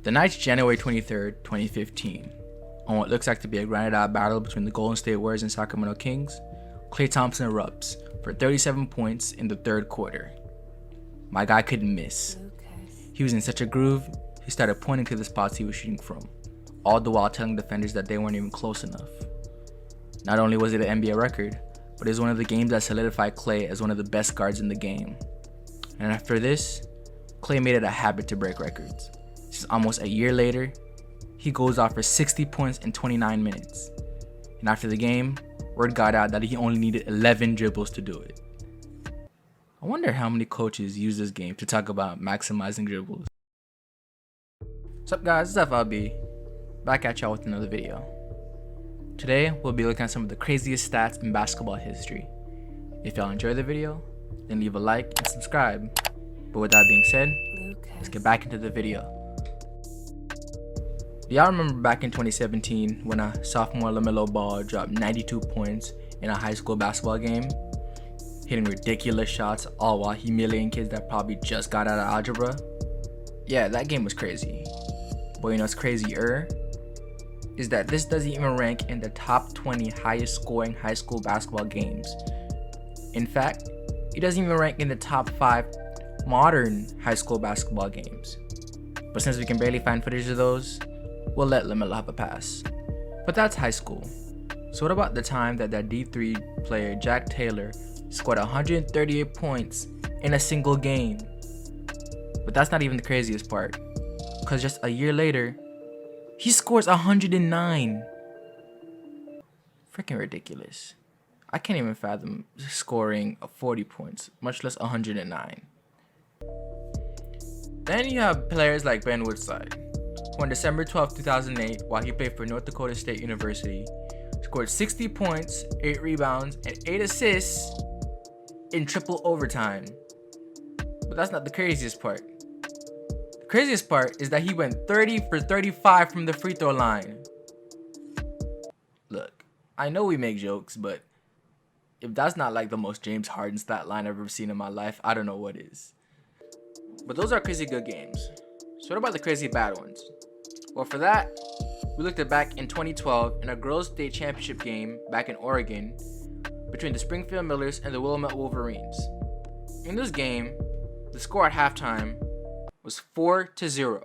The night's January 23rd, 2015. On what looks like to be a grinded out battle between the Golden State Warriors and Sacramento Kings, Klay Thompson erupts for 37 points in the third quarter. My guy couldn't miss. He was in such a groove, he started pointing to the spots he was shooting from, all the while telling defenders that they weren't even close enough. Not only was it an NBA record, but it was one of the games that solidified Klay as one of the best guards in the game. And after this, Klay made it a habit to break records. Just almost a year later, he goes off for 60 points in 29 minutes. And after the game, word got out that he only needed 11 dribbles to do it. I wonder how many coaches use this game to talk about maximizing dribbles. What's up guys, it's FLB, back at y'all with another video. Today, we'll be looking at some of the craziest stats in basketball history. If y'all enjoy the video, then leave a like and subscribe. But with that being said, let's get back into the video. Do y'all remember back in 2017 when a sophomore LaMelo Ball dropped 92 points in a high school basketball game, hitting ridiculous shots all while humiliating kids that probably just got out of algebra? Yeah, that game was crazy. But you know what's crazier? Is that this doesn't even rank in the top 20 highest scoring high school basketball games. In fact, it doesn't even rank in the top 5 modern high school basketball games. But since we can barely find footage of those, we'll let LaMelo have a pass. But that's high school. So what about the time that D3 player Jack Taylor scored 138 points in a single game? But that's not even the craziest part, because just a year later, he scores 109. Freaking ridiculous. I can't even fathom scoring 40 points, much less 109. Then you have players like Ben Woodside, who on December 12, 2008, while he played for North Dakota State University, scored 60 points, 8 rebounds, and 8 assists in triple overtime. But that's not the craziest part. The craziest part is that he went 30 for 35 from the free throw line. Look, I know we make jokes, but if that's not like the most James Harden stat line I've ever seen in my life, I don't know what is. But those are crazy good games. So what about the crazy bad ones? Well, for that, we looked at back in 2012 in a girls' state championship game back in Oregon between the Springfield Millers and the Wilmette Wolverines. In this game, the score at halftime was 4-0.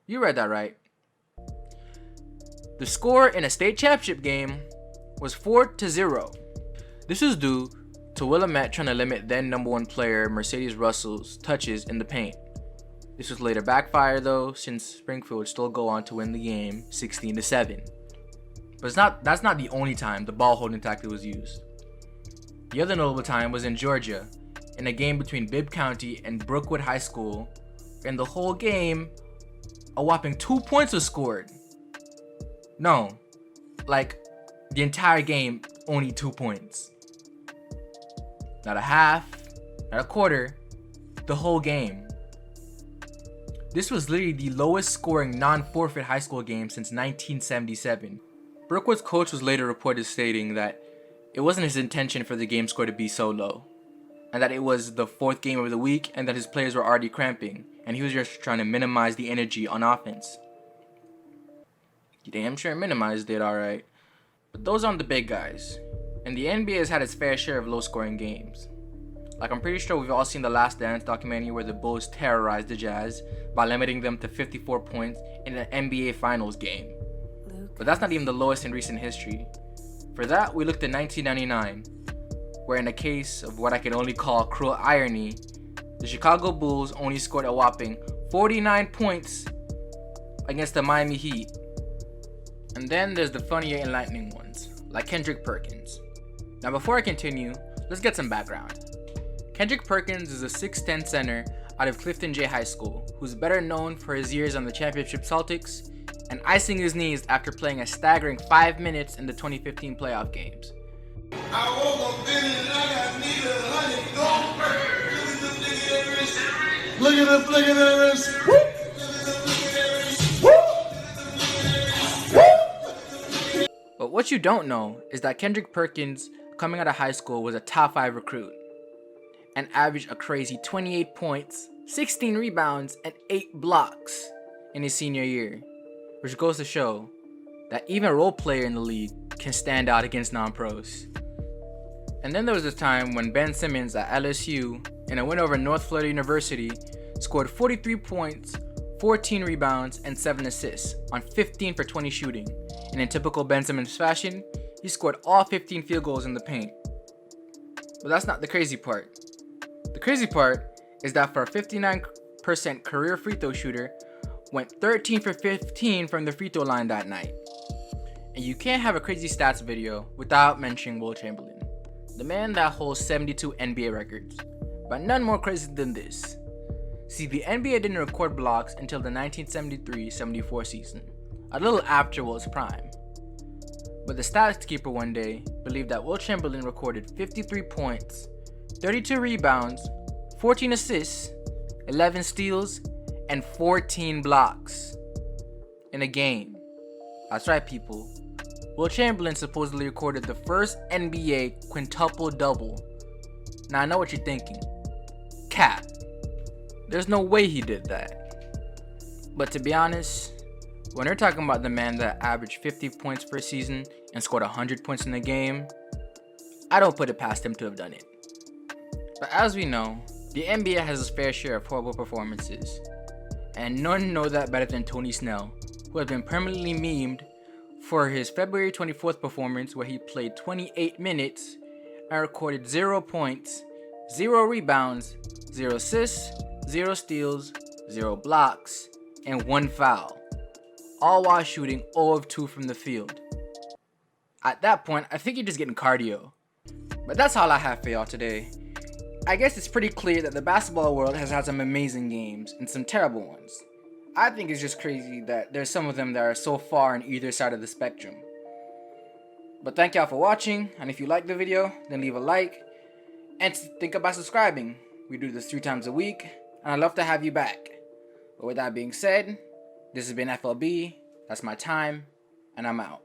You read that right. The score in a state championship game was 4-0. This was due to Wilmette trying to limit then number 1 player Mercedes Russell's touches in the paint. This was later backfire though, since Springfield would still go on to win the game 16-7. But that's not the only time the ball holding tactic was used. The other notable time was in Georgia, in a game between Bibb County and Brookwood High School. In the whole game, a whopping 2 points was scored. No, like the entire game, only 2 points. Not a half, not a quarter, the whole game. This was literally the lowest scoring non-forfeit high school game since 1977. Brookwood's coach was later reported stating that it wasn't his intention for the game score to be so low, and that it was the 4th game of the week and that his players were already cramping, and he was just trying to minimize the energy on offense. He damn sure minimized it alright. But those aren't the big guys, and the NBA has had its fair share of low scoring games. Like, I'm pretty sure we've all seen the Last Dance documentary where the Bulls terrorized the Jazz by limiting them to 54 points in an NBA Finals game. But that's not even the lowest in recent history. For that, we looked at 1999, where in a case of what I can only call cruel irony, the Chicago Bulls only scored a whopping 49 points against the Miami Heat. And then there's the funnier and lightning ones, like Kendrick Perkins. Now before I continue, let's get some background. Kendrick Perkins is a 6'10 center out of Clifton J High School, who's better known for his years on the championship Celtics and icing his knees after playing a staggering 5 minutes in the 2015 playoff games. I woke up feeling like I needed $100. Look at the flick of the wrist. Woo! But what you don't know is that Kendrick Perkins, coming out of high school, was a top 5 recruit and averaged a crazy 28 points, 16 rebounds, and 8 blocks in his senior year, which goes to show that even a role player in the league can stand out against non-pros. And then there was this time when Ben Simmons at LSU, in a win over North Florida University, scored 43 points, 14 rebounds, and 7 assists on 15 for 20 shooting. And in typical Ben Simmons fashion, he scored all 15 field goals in the paint. But that's not the crazy part. The crazy part is that for a 59% career free throw shooter, went 13 for 15 from the free throw line that night. And you can't have a crazy stats video without mentioning Will Chamberlain, the man that holds 72 NBA records, but none more crazy than this. See, the NBA didn't record blocks until the 1973-74 season, a little after Will's prime. But the stats keeper one day believed that Will Chamberlain recorded 53 points, 32 rebounds, 14 assists, 11 steals, and 14 blocks in a game. That's right, people. Will Chamberlain supposedly recorded the first NBA quintuple double. Now I know what you're thinking. Cap. There's no way he did that. But to be honest, when they're talking about the man that averaged 50 points per season and scored 100 points in a game, I don't put it past him to have done it. But as we know, the NBA has its fair share of horrible performances. And none know that better than Tony Snell, who has been permanently memed for his February 24th performance where he played 28 minutes and recorded 0 points, 0 rebounds, 0 assists, 0 steals, 0 blocks, and 1 foul, all while shooting 0 of 2 from the field. At that point, I think you're just getting cardio. But that's all I have for y'all today. I guess it's pretty clear that the basketball world has had some amazing games and some terrible ones. I think it's just crazy that there's some of them that are so far on either side of the spectrum. But thank y'all for watching, and if you like the video, then leave a like, and think about subscribing. We do this 3 times a week, and I'd love to have you back. But with that being said, this has been FLB, that's my time, and I'm out.